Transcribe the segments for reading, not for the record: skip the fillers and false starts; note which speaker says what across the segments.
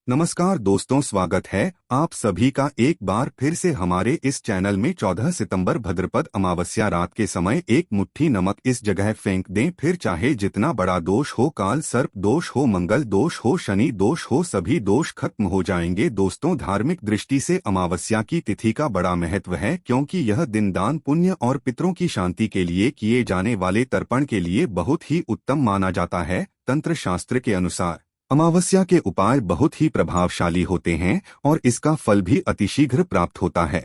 Speaker 1: नमस्कार दोस्तों, स्वागत है आप सभी का एक बार फिर से हमारे इस चैनल में। 14 सितंबर भद्रपद अमावस्या रात के समय एक मुट्ठी नमक इस जगह फेंक दें। फिर चाहे जितना बड़ा दोष हो, काल सर्प दोष हो, मंगल दोष हो, शनि दोष हो, सभी दोष खत्म हो जाएंगे। दोस्तों, धार्मिक दृष्टि से अमावस्या की तिथि का बड़ा महत्व है, क्योंकि यह दिन दान पुण्य और पितरों की शांति के लिए किए जाने वाले तर्पण के लिए बहुत ही उत्तम माना जाता है। तंत्र शास्त्र के अनुसार अमावस्या के उपाय बहुत ही प्रभावशाली होते हैं और इसका फल भी अतिशीघ्र प्राप्त होता है।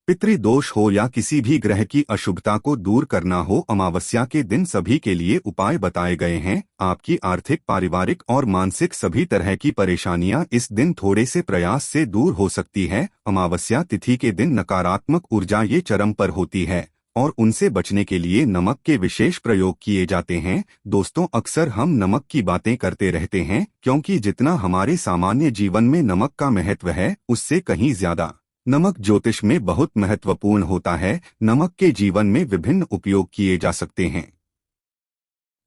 Speaker 1: पितृदोष हो या किसी भी ग्रह की अशुभता को दूर करना हो, अमावस्या के दिन सभी के लिए उपाय बताए गए हैं। आपकी आर्थिक, पारिवारिक और मानसिक सभी तरह की परेशानियां इस दिन थोड़े से प्रयास से दूर हो सकती है। अमावस्या तिथि के दिन नकारात्मक ऊर्जा ये चरम पर होती है और उनसे बचने के लिए नमक के विशेष प्रयोग किए जाते हैं। दोस्तों, अक्सर हम नमक की बातें करते रहते हैं, क्योंकि जितना हमारे सामान्य जीवन में नमक का महत्व है, उससे कहीं ज्यादा नमक ज्योतिष में बहुत महत्वपूर्ण होता है। नमक के जीवन में विभिन्न उपयोग किए जा सकते हैं,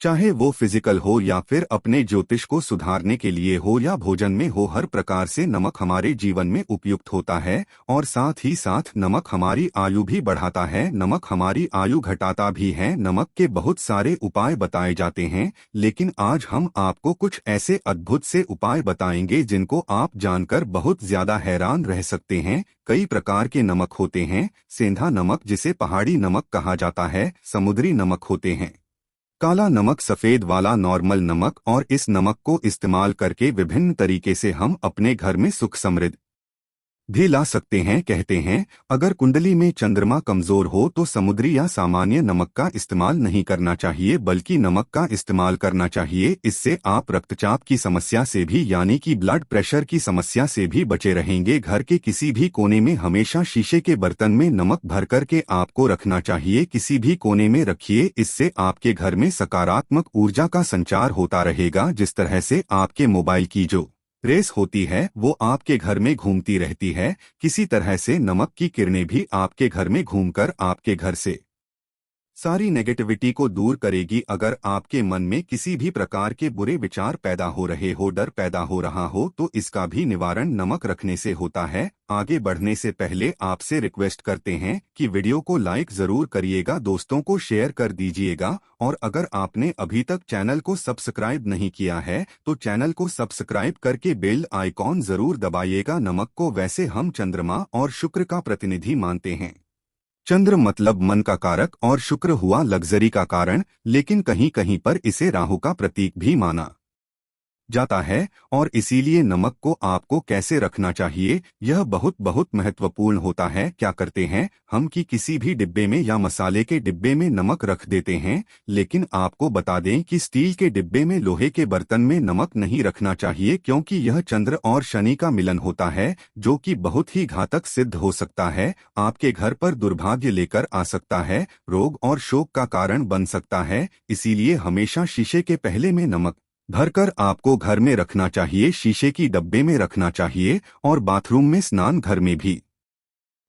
Speaker 1: चाहे वो फिजिकल हो या फिर अपने ज्योतिष को सुधारने के लिए हो या भोजन में हो। हर प्रकार से नमक हमारे जीवन में उपयुक्त होता है और साथ ही साथ नमक हमारी आयु भी बढ़ाता है, नमक हमारी आयु घटाता भी है। नमक के बहुत सारे उपाय बताए जाते हैं, लेकिन आज हम आपको कुछ ऐसे अद्भुत से उपाय बताएंगे जिनको आप जानकर बहुत ज्यादा हैरान रह सकते हैं। कई प्रकार के नमक होते हैं। सेंधा नमक, जिसे पहाड़ी नमक कहा जाता है, समुद्री नमक होते हैं, काला नमक, सफेद वाला नॉर्मल नमक। और इस नमक को इस्तेमाल करके विभिन्न तरीके से हम अपने घर में सुख समृद्धि भी ला सकते हैं। कहते हैं, अगर कुंडली में चंद्रमा कमजोर हो तो समुद्री या सामान्य नमक का इस्तेमाल नहीं करना चाहिए, बल्कि नमक का इस्तेमाल करना चाहिए। इससे आप रक्तचाप की समस्या से भी, यानी कि ब्लड प्रेशर की समस्या से भी बचे रहेंगे। घर के किसी भी कोने में हमेशा शीशे के बर्तन में नमक भर करके आपको रखना चाहिए। किसी भी कोने में रखिए, इससे आपके घर में सकारात्मक ऊर्जा का संचार होता रहेगा। जिस तरह से आपके मोबाइल की जो रेस होती है वो आपके घर में घूमती रहती है, किसी तरह से नमक की किरणें भी आपके घर में घूमकर आपके घर से सारी नेगेटिविटी को दूर करेगी। अगर आपके मन में किसी भी प्रकार के बुरे विचार पैदा हो रहे हो, डर पैदा हो रहा हो, तो इसका भी निवारण नमक रखने से होता है। आगे बढ़ने से पहले आपसे रिक्वेस्ट करते हैं कि वीडियो को लाइक जरूर करिएगा, दोस्तों को शेयर कर दीजिएगा, और अगर आपने अभी तक चैनल को सब्सक्राइब नहीं किया है तो चैनल को सब्सक्राइब करके बेल आइकॉन जरूर दबाइएगा। नमक को वैसे हम चंद्रमा और शुक्र का प्रतिनिधि मानते हैं। चंद्र मतलब मन का कारक और शुक्र हुआ लग्जरी का कारण, लेकिन कहीं कहीं पर इसे राहु का प्रतीक भी माना जाता है। और इसीलिए नमक को आपको कैसे रखना चाहिए, यह बहुत बहुत महत्वपूर्ण होता है। क्या करते हैं हम कि किसी भी डिब्बे में या मसाले के डिब्बे में नमक रख देते हैं, लेकिन आपको बता दें कि स्टील के डिब्बे में, लोहे के बर्तन में नमक नहीं रखना चाहिए, क्योंकि यह चंद्र और शनि का मिलन होता है, जो कि बहुत ही घातक सिद्ध हो सकता है। आपके घर पर दुर्भाग्य लेकर आ सकता है, रोग और शोक का कारण बन सकता है। इसीलिए हमेशा शीशे के पहले में नमक भरकर आपको घर में रखना चाहिए, शीशे की डब्बे में रखना चाहिए, और बाथरूम में, स्नान घर में भी।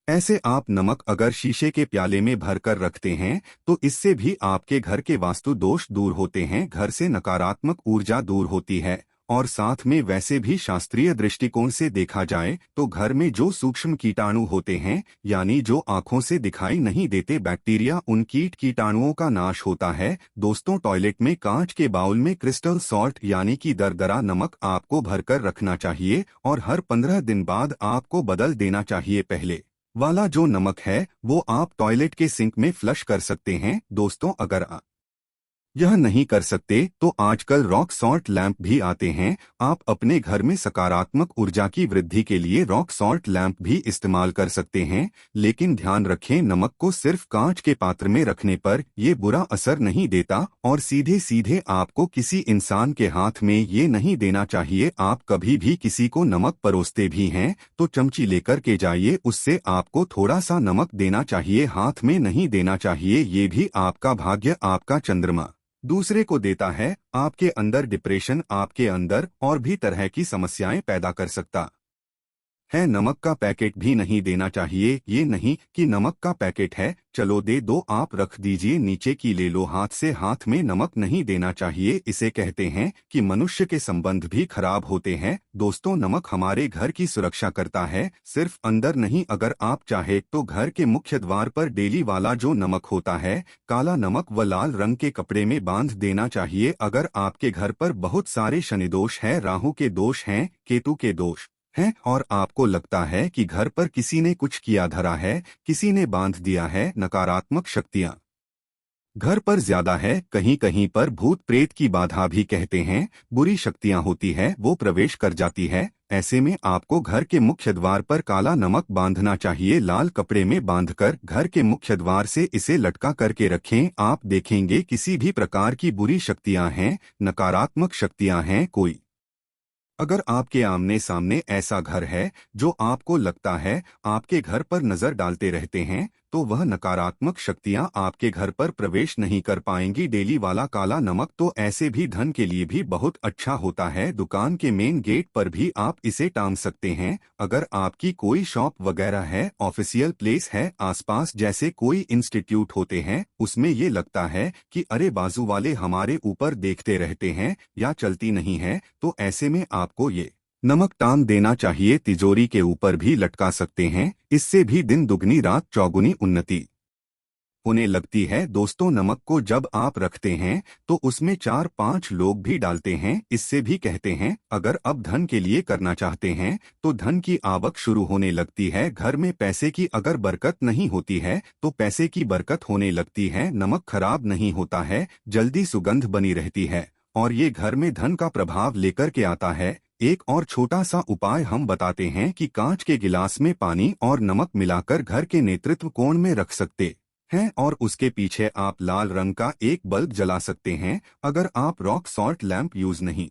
Speaker 1: ऐसे आप नमक अगर शीशे के प्याले में भरकर रखते हैं तो इससे भी आपके घर के वास्तु दोष दूर होते हैं, घर से नकारात्मक ऊर्जा दूर होती है। और साथ में वैसे भी शास्त्रीय दृष्टिकोण से देखा जाए तो घर में जो सूक्ष्म कीटाणु होते हैं, यानी जो आंखों से दिखाई नहीं देते बैक्टीरिया, उन कीटाणुओं का नाश होता है। दोस्तों, टॉयलेट में कांच के बाउल में क्रिस्टल सॉल्ट यानी कि दरदरा नमक आपको भरकर रखना चाहिए और हर 15 दिन बाद आपको बदल देना चाहिए। पहले वाला जो नमक है वो आप टॉयलेट के सिंक में फ्लश कर सकते हैं। दोस्तों, अगर यह नहीं कर सकते तो आजकल रॉक सॉल्ट लैंप भी आते हैं। आप अपने घर में सकारात्मक ऊर्जा की वृद्धि के लिए रॉक सॉल्ट लैंप भी इस्तेमाल कर सकते हैं, लेकिन ध्यान रखें, नमक को सिर्फ कांच के पात्र में रखने पर ये बुरा असर नहीं देता और सीधे सीधे आपको किसी इंसान के हाथ में ये नहीं देना चाहिए। आप कभी भी किसी को नमक परोसते भी हैं तो चमची लेकर के जाइए, उससे आपको थोड़ा सा नमक देना चाहिए, हाथ में नहीं देना चाहिए। ये भी आपका भाग्य, आपका चंद्रमा दूसरे को देता है। आपके अंदर डिप्रेशन, आपके अंदर और भी तरह की समस्याएं पैदा कर सकता है, नमक का पैकेट भी नहीं देना चाहिए। ये नहीं कि नमक का पैकेट है, चलो दे दो, आप रख दीजिए, नीचे की ले लो, हाथ से हाथ में नमक नहीं देना चाहिए। इसे कहते हैं कि मनुष्य के संबंध भी खराब होते हैं। दोस्तों, नमक हमारे घर की सुरक्षा करता है, सिर्फ अंदर नहीं। अगर आप चाहे तो घर के मुख्य द्वार पर डेली वाला जो नमक होता है, काला नमक, व लाल रंग के कपड़े में बांध देना चाहिए। अगर आपके घर पर बहुत सारे शनि दोष है, राहु के दोष हैं, केतु के दोष हैं, और आपको लगता है कि घर पर किसी ने कुछ किया धरा है, किसी ने बांध दिया है, नकारात्मक शक्तियां घर पर ज्यादा है, कहीं कहीं पर भूत प्रेत की बाधा भी कहते हैं, बुरी शक्तियां होती है, वो प्रवेश कर जाती है, ऐसे में आपको घर के मुख्य द्वार पर काला नमक बांधना चाहिए। लाल कपड़े में बांधकर घर के मुख्य द्वार से इसे लटका करके रखें। आप देखेंगे किसी भी प्रकार की बुरी शक्तियां हैं, नकारात्मक शक्तियां हैं कोई। अगर आपके आमने सामने ऐसा घर है जो आपको लगता है आपके घर पर नजर डालते रहते हैं, तो वह नकारात्मक शक्तियां आपके घर पर प्रवेश नहीं कर पाएंगी। डेली वाला काला नमक तो ऐसे भी धन के लिए भी बहुत अच्छा होता है। दुकान के मेन गेट पर भी आप इसे टांग सकते हैं। अगर आपकी कोई शॉप वगैरह है, ऑफिशियल प्लेस है आसपास, जैसे कोई इंस्टीट्यूट होते हैं, उसमें ये लगता है कि अरे बाजू वाले हमारे ऊपर देखते रहते हैं या चलती नहीं है, तो ऐसे में आपको ये नमक टांग देना चाहिए। तिजोरी के ऊपर भी लटका सकते हैं, इससे भी दिन दुगनी रात चौगुनी उन्नति होने लगती है। दोस्तों, नमक को जब आप रखते हैं तो उसमें 4-5 लोग भी डालते हैं। इससे भी कहते हैं अगर अब धन के लिए करना चाहते हैं तो धन की आवक शुरू होने लगती है। घर में पैसे की अगर बरकत नहीं होती है तो पैसे की बरकत होने लगती है। नमक खराब नहीं होता है, जल्दी सुगंध बनी रहती है और ये घर में धन का प्रभाव लेकर के आता है। एक और छोटा सा उपाय हम बताते हैं कि कांच के गिलास में पानी और नमक मिलाकर घर के नेतृत्व कोण में रख सकते हैं और उसके पीछे आप लाल रंग का एक बल्ब जला सकते हैं। अगर आप रॉक सॉल्ट लैंप यूज नहीं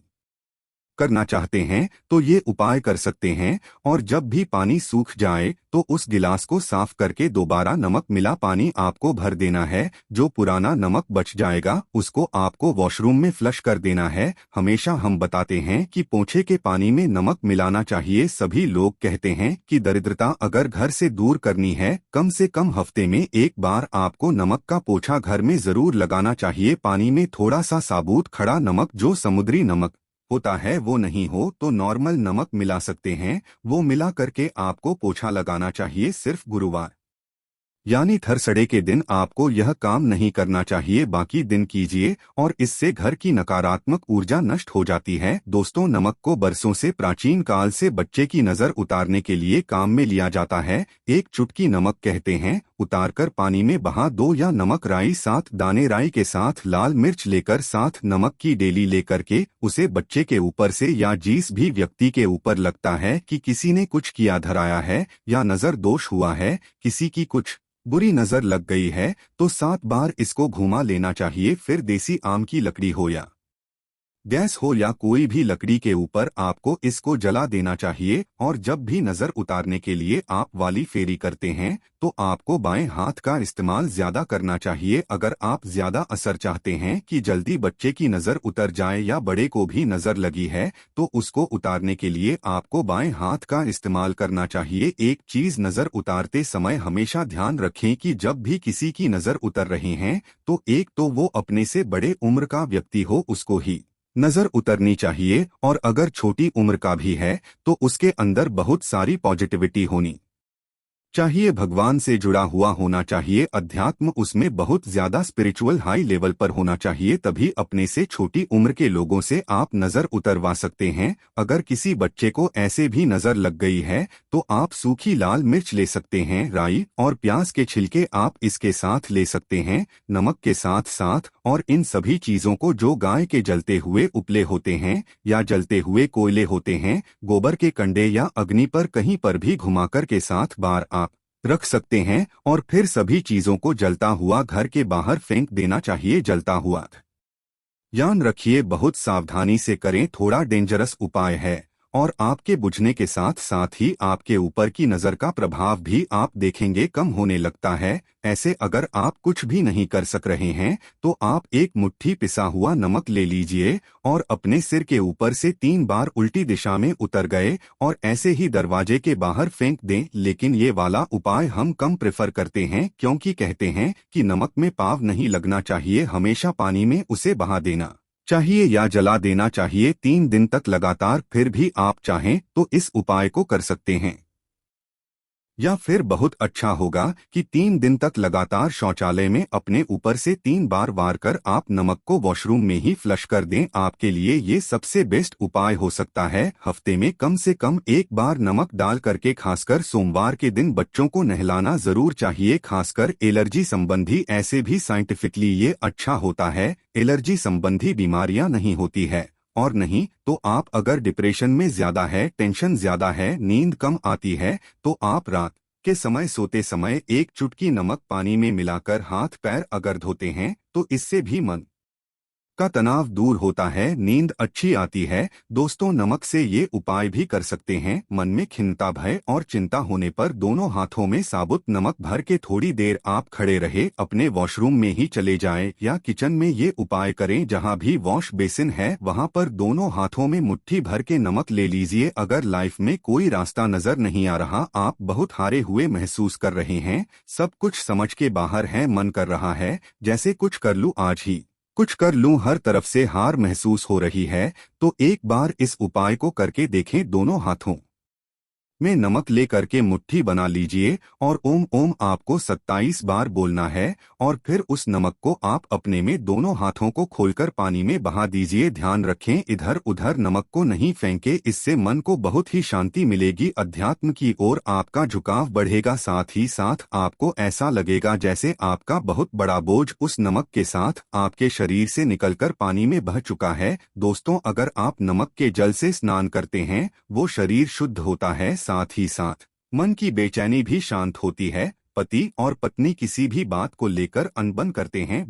Speaker 1: करना चाहते हैं तो ये उपाय कर सकते हैं, और जब भी पानी सूख जाए तो उस गिलास को साफ करके दोबारा नमक मिला पानी आपको भर देना है। जो पुराना नमक बच जाएगा उसको आपको वॉशरूम में फ्लश कर देना है। हमेशा हम बताते हैं कि पोंछे के पानी में नमक मिलाना चाहिए। सभी लोग कहते हैं कि दरिद्रता अगर घर से दूर करनी है, कम से कम हफ्ते में एक बार आपको नमक का पोछा घर में जरूर लगाना चाहिए। पानी में थोड़ा सा साबुत खड़ा नमक, जो समुद्री नमक होता है, वो नहीं हो तो नॉर्मल नमक मिला सकते हैं। वो मिला करके आपको पोछा लगाना चाहिए। सिर्फ गुरुवार यानी थर्सडे के दिन आपको यह काम नहीं करना चाहिए, बाकी दिन कीजिए और इससे घर की नकारात्मक ऊर्जा नष्ट हो जाती है। दोस्तों, नमक को बरसों से, प्राचीन काल से बच्चे की नजर उतारने के लिए काम में लिया जाता है। एक चुटकी नमक कहते हैं, उतारकर पानी में बहा दो, या नमक राई 7 दाने राई के साथ लाल मिर्च लेकर 7 नमक की डेली लेकर के उसे बच्चे के ऊपर से या जिस भी व्यक्ति के ऊपर लगता है कि किसी ने कुछ किया धराया है या नजर दोष हुआ है, किसी की कुछ बुरी नजर लग गई है, तो 7 बार इसको घुमा लेना चाहिए। फिर देसी आम की लकड़ी हो या गैस हो या कोई भी लकड़ी के ऊपर आपको इसको जला देना चाहिए। और जब भी नजर उतारने के लिए आप वाली फेरी करते हैं तो आपको बाएं हाथ का इस्तेमाल ज्यादा करना चाहिए। अगर आप ज्यादा असर चाहते हैं कि जल्दी बच्चे की नजर उतर जाए या बड़े को भी नजर लगी है, तो उसको उतारने के लिए आपको बाएं हाथ का इस्तेमाल करना चाहिए। एक चीज नजर उतारते समय हमेशा ध्यान रखें कि जब भी किसी की नजर उतर रही हैं तो एक तो वो अपने से बड़े उम्र का व्यक्ति हो, उसको ही नजर उतरनी चाहिए, और अगर छोटी उम्र का भी है तो उसके अंदर बहुत सारी पॉजिटिविटी होनी चाहिए, भगवान से जुड़ा हुआ होना चाहिए, अध्यात्म उसमें बहुत ज्यादा स्पिरिचुअल हाई लेवल पर होना चाहिए। तभी अपने से छोटी उम्र के लोगों से आप नजर उतरवा सकते हैं। अगर किसी बच्चे को ऐसे भी नजर लग गई है तो आप सूखी लाल मिर्च ले सकते हैं, राई और प्याज के छिलके आप इसके साथ ले सकते हैं, नमक के साथ साथ, और इन सभी चीजों को जो गाय के जलते हुए उपले होते हैं या जलते हुए कोयले होते हैं, गोबर के कंडे या अग्नि पर कहीं पर भी घुमाकर के साथ बार आप रख सकते हैं, और फिर सभी चीजों को जलता हुआ घर के बाहर फेंक देना चाहिए। जलता हुआ ध्यान रखिए, बहुत सावधानी से करें, थोड़ा डेंजरस उपाय है और आपके बुझने के साथ साथ ही आपके ऊपर की नज़र का प्रभाव भी आप देखेंगे कम होने लगता है। ऐसे अगर आप कुछ भी नहीं कर सक रहे हैं तो आप एक मुट्ठी पिसा हुआ नमक ले लीजिए और अपने सिर के ऊपर से 3 बार उल्टी दिशा में उतर गए और ऐसे ही दरवाजे के बाहर फेंक दें। लेकिन ये वाला उपाय हम कम प्रेफर करते हैं क्योंकि कहते हैं कि नमक में पाव नहीं लगना चाहिए, हमेशा पानी में उसे बहा देना चाहिए या जला देना चाहिए 3 दिन तक लगातार। फिर भी आप चाहें तो इस उपाय को कर सकते हैं, या फिर बहुत अच्छा होगा कि 3 दिन तक लगातार शौचालय में अपने ऊपर से 3 बार वार कर आप नमक को वॉशरूम में ही फ्लश कर दें। आपके लिए ये सबसे बेस्ट उपाय हो सकता है। हफ्ते में कम से कम 1 बार नमक डाल करके खासकर सोमवार के दिन बच्चों को नहलाना जरूर चाहिए, खासकर एलर्जी संबंधी। ऐसे भी साइंटिफिकली ये अच्छा होता है, एलर्जी संबंधी बीमारियां नहीं होती है। और नहीं तो आप अगर डिप्रेशन में ज्यादा है, टेंशन ज्यादा है, नींद कम आती है, तो आप रात के समय सोते समय 1 चुटकी नमक पानी में मिलाकर हाथ पैर अगर धोते हैं तो इससे भी मन का तनाव दूर होता है, नींद अच्छी आती है। दोस्तों, नमक से ये उपाय भी कर सकते हैं। मन में खिन्नता, भय और चिंता होने पर दोनों हाथों में साबुत नमक भर के थोड़ी देर आप खड़े रहे, अपने वॉशरूम में ही चले जाएं या किचन में ये उपाय करें। जहां भी वॉश बेसिन है वहां पर दोनों हाथों में मुट्ठी भर के नमक ले लीजिए। अगर लाइफ में कोई रास्ता नजर नहीं आ रहा, आप बहुत हारे हुए महसूस कर रहे हैं, सब कुछ समझ के बाहर है, मन कर रहा है जैसे कुछ कर लूं, आज ही कुछ कर लूं, हर तरफ से हार महसूस हो रही है, तो एक बार इस उपाय को करके देखें। दोनों हाथों में नमक ले करके मुट्ठी बना लीजिए और ओम ओम आपको 27 बार बोलना है और फिर उस नमक को आप अपने में दोनों हाथों को खोलकर पानी में बहा दीजिए। ध्यान रखें, इधर उधर नमक को नहीं फेंके, इससे मन को बहुत ही शांति मिलेगी, अध्यात्म की ओर आपका झुकाव बढ़ेगा। साथ ही साथ आपको ऐसा लगेगा जैसे आपका बहुत बड़ा बोझ उस नमक के साथ आपके शरीर से निकलकर पानी में बह चुका है। दोस्तों, अगर आप नमक के जल से स्नान करते हैं, वो शरीर शुद्ध होता है, साथ ही साथ मन की बेचैनी भी शांत होती है। पति और पत्नी किसी भी बात को लेकर अनबन करते हैं,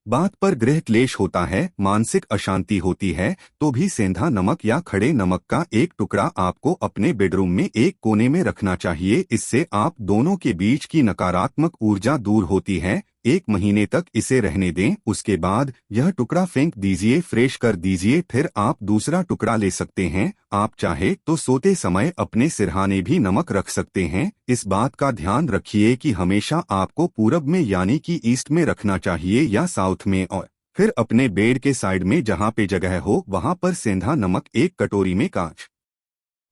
Speaker 1: बात पर गृह क्लेश होता है, मानसिक अशांति होती है, तो भी सेंधा नमक या खड़े नमक का एक टुकड़ा आपको अपने बेडरूम में एक कोने में रखना चाहिए। इससे आप दोनों के बीच की नकारात्मक ऊर्जा दूर होती है। 1 महीने तक इसे रहने दें, उसके बाद यह टुकड़ा फेंक दीजिए, फ्रेश कर दीजिए, फिर आप दूसरा टुकड़ा ले सकते हैं। आप चाहे तो सोते समय अपने सिरहाने भी नमक रख सकते हैं। इस बात का ध्यान रखिए कि हमेशा आपको पूरब में यानी कि ईस्ट में रखना चाहिए या साउथ में, और फिर अपने बेड के साइड में जहाँ पे जगह हो वहाँ पर सेंधा नमक एक कटोरी में, कांच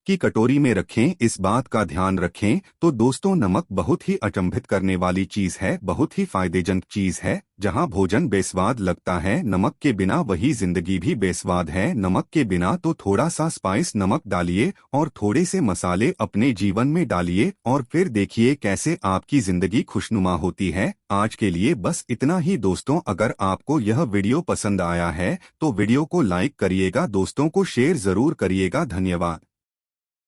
Speaker 1: की कटोरी में रखें। इस बात का ध्यान रखें। तो दोस्तों, नमक बहुत ही अचंभित करने वाली चीज है, बहुत ही फायदेजनक चीज है। जहां भोजन बेस्वाद लगता है, नमक के बिना वही जिंदगी भी बेस्वाद है। नमक के बिना तो थोड़ा सा स्पाइस नमक डालिए और थोड़े से मसाले अपने जीवन में डालिए और फिर देखिए कैसे आपकी जिंदगी खुशनुमा होती है। आज के लिए बस इतना ही दोस्तों। अगर आपको यह वीडियो पसंद आया है तो वीडियो को लाइक करिएगा, दोस्तों को शेयर जरूर करिएगा। धन्यवाद।